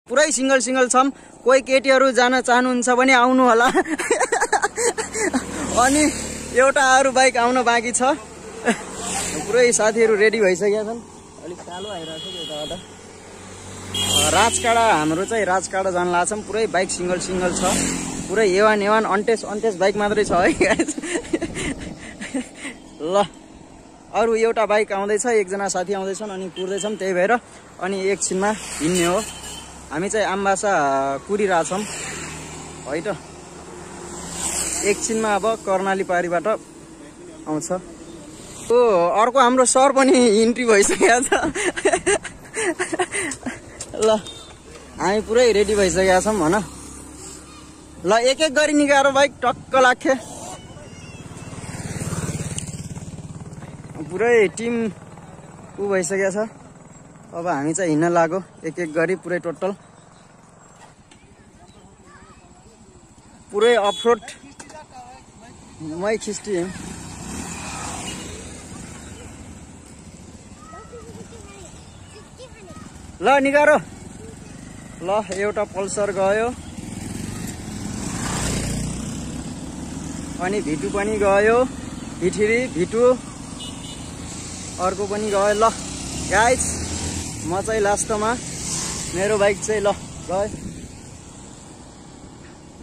पुरै single single छौं। कोही केटीहरू जान चाहनुहुन्छ भने आउनु होला। अनि एउटा अरु बाइक आउन बाँकी छ। पुरै साथीहरू रेडी भइसकेका छन्। अलिक कालो आइरहेको छ यताबाट। राजकाडा हाम्रो चाहिँ राजकाडा जान लाग्छौं। पुरै बाइक सिंगल सिंगल छ। पुरै एवान अन्टेस बाइक मात्रै छ है गाइस। ल अरु एउटा बाइक आउँदैछ, एकजना साथी आउँदैछन् अनि कुर्दैछौं। त्यही भएर अनि एकछिनमा हिँड्ने हो। हामी चाहिँ आम्बासा कुरिरहेछौं है त। एकछिनमा अब कर्णाली पारीबाट आउँछ। ओ अर्को हाम्रो सर पनि इन्ट्री भइसकेको छ। ल हामी पुरै रेडी भइसकेका छौं भन। ल एक एक गरी निकालेर बाइक टक्क लाखे। पुरै टिम भइसकेको छ। अब हामी चाहिँ हिँड्न लाग्यो एक एक गरी पुरै टोटल। पुरै अफरोड मै खिस्टी। ल निकारो। ल एउटा पल्सर गयो अनि भिटु पनि गयो। भिटु अर्को पनि गयो। ल गाइस म चाहिँ लास्टमा मेरो बाइक चाहिँ ल गयो।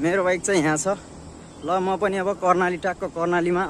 मेरो बाइक चाहिँ यहाँ छ। ल म पनि अब कर्णाली टक्क कर्णालीमा